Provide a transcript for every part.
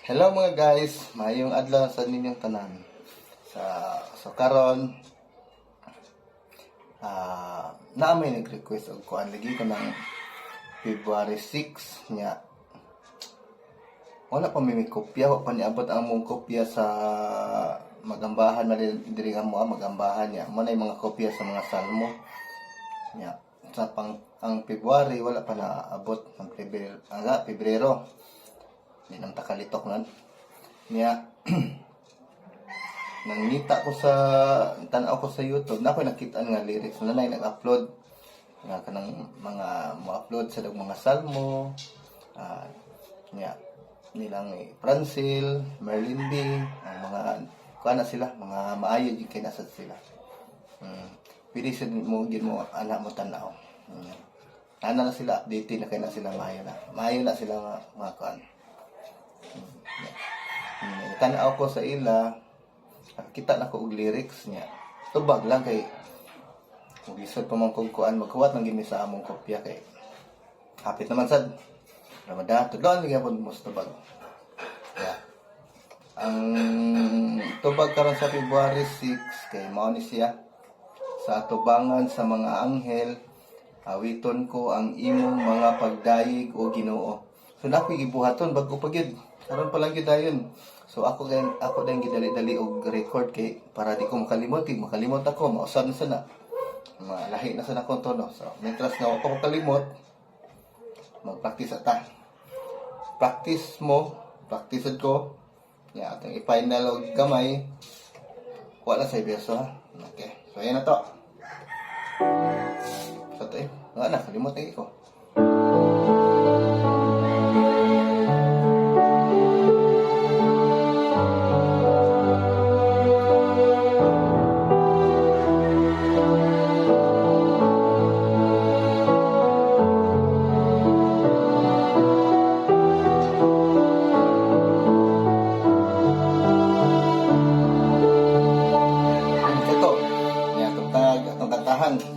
Hello mga guys, mayong adlaw sa ninyong tanan. So karon na may nag-request og kuan lagi ko ng February 6 nya. Wala pa may kopya, wa pa niabot ang mong kopya sa magambahan na diri nga mo magambahan niya. Mo na mga kopya sa mga salmo. Nya sa ang February wala pa naabot ang Pebrero. Hindi nang takalitok nun. Niya, nangita ko sa, tanaw ko sa YouTube, na ako nakita nga lyrics, na nag-upload, nga kanang mga mo-upload sa mga salmo, niya, nilang Francil, Merlin B, ang mga, kuha na sila, mga maayo yung kinasad sila. Pwede siya mo, din mo, anak mo tanaw. Ana na sila, updated na kaya na sila, maayo na sila mga kuhan. Tanaw ko sa ila, kita na ko og lyrics niya. Tubag lang kay kung isod pa man kong kuan magkuwat nang gini sa among kopya kay hapit naman sad. Ramada tudlon lagi pud mo tubag. Yeah. Ang tubag karon sa February 6 kay mao ni siya sa tubangan sa mga anghel awiton ko ang imong mga pagdayeg o Ginoo. So nakoy gibuhaton bago pagyud. Karon pa lang gyud dayon. So ako din gidali-dali og record kay para di ko makalimot ako mausab na sana. Malahi na sana ko tono. So mientras nga ako makalimot mag-practice ta. Practice ko. Ya, atong i-final og gamay. Wala sa verso ha. Okay. So ayan na to. So to wala kalimot na ko.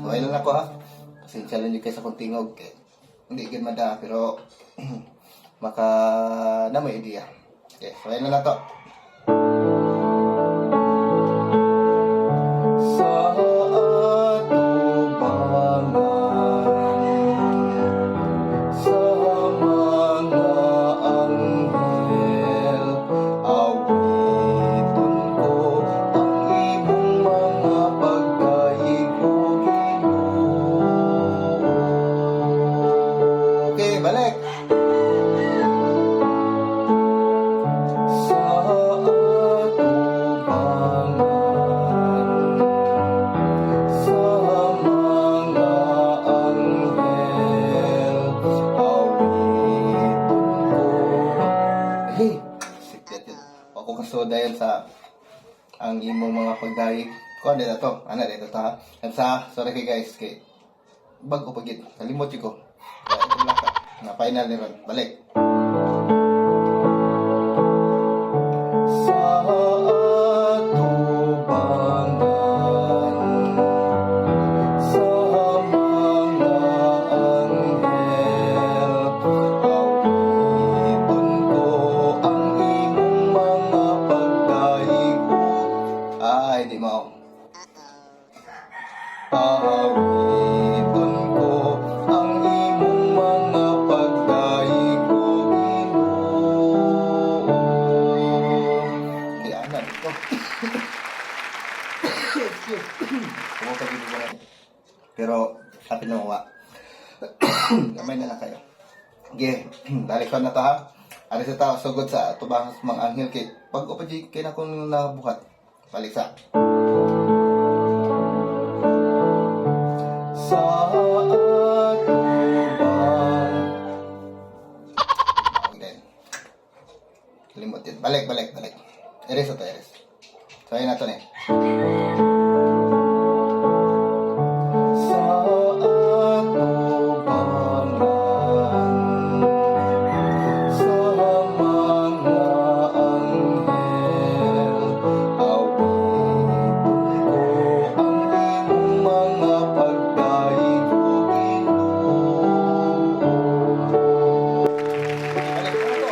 So, ayun lang ako ha. Pasensya lang yung kayo sa kong tingog. Hindi gin mada, pero maka na may idea. Okay, so ayun lang to. Sa atubangan sa mga anghel awiton ko ang imong mga pagdayeg o balik. Sa atubangan sa mga anghel awiton ko. Hey, sikret yun. Ako kasoda yan sa ang imong mga pagdayeg. Kuha na to. Ano dito to ha? Sorry kay guys. Kay bago pagit. Kalimot yun ko. Ito laka. Na final ni Ron. Balik. Sa atubangan sa mga anghel awiton ko ang imong mga pagdayeg ay di mo. Awiton ko ang imong mga pagdayeg o Ginoo. Kaya na dito. Kumapagin ko na. Pero happy na mawa. Gamay na lang kayo. Okay, balik ko na to ha. Alis sa tao sugod sa tubang sa mga anghel kay pag upadji kay na kung nabuhat. Balik sa atuban. Limot yun. Balik. Eres ito, eres. So, ayun na ito na sa atubangan sa mga anghel awiton ko ang imong mga pagdayeg o Ginoo. Balik na to.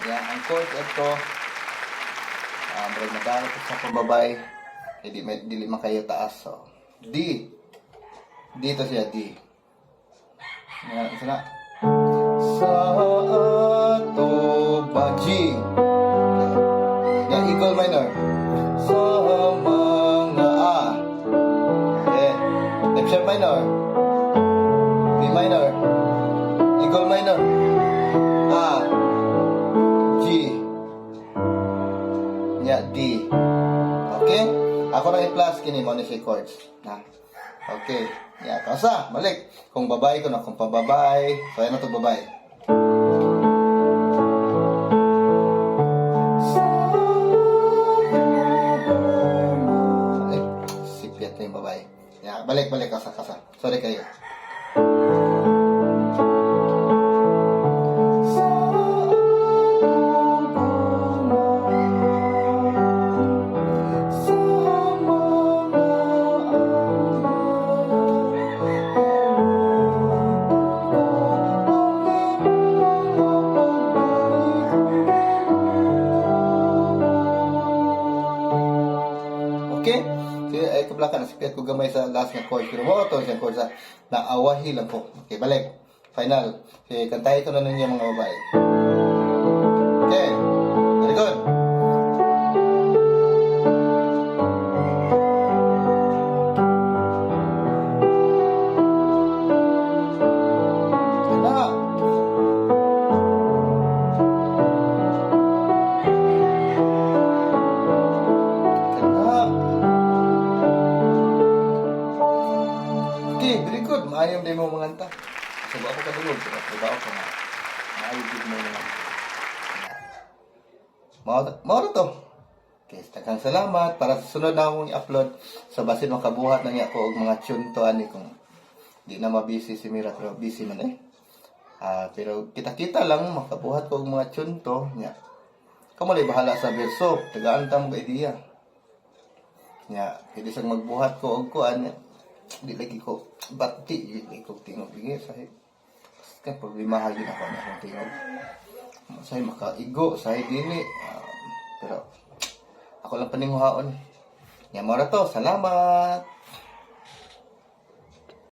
Yan, ang chords ito, marag madalo ko sa pambabay, dili man kayo taas. So, D. Dito siya, D. Yan, isa na. Sa ato ba, G. Okay. Yan, equal minor. Sa mga A. Okay. F sharp minor. B minor. Equal minor. A. G. Nya, D. Okay? Ako na i-plus, kini mo ni si chords. Na. Okay. Nya, kausa, balik. Kung babae ko na, kung pababay. So, yan na ito babae. Ay, sipyat na yung babae. Nya, balik, kausa. Sorry kayo. Okay? So, ay kablakan, nasipiyat ko gamay sa last nga chord. Pero mo ito siyang chord sa naawahi lang po. Okay, balik. Final. Okay, kantahin ko na ninyo mga babae. Okay. Very good. Kaya. Okay, very good. Maayong din mo manganta. Sabi ako kadulog. Sabi ako nga. Maayong din mo manganta. Mauro to. Okay, takang salamat. Para sa sunod na akong i-upload. So, basin makabuhat na niya ako og mga tune to ani kung di na mabisi si Mira. Pero busy man eh. Pero kita-kita lang makabuhat ko og mga tune to niya. Kamali bahala sa verso. Tagaan ta mo idea. Niya, hindi siyang magbuhat ko og kuan. Di lagi ko bati, di lagi ko tingog bigay sahib. Kan problema lagi na ako na akong tingog. Sahib makaigo, sahib dili. Pero ako lang paninguhaon. Yan mo na to. Salamat!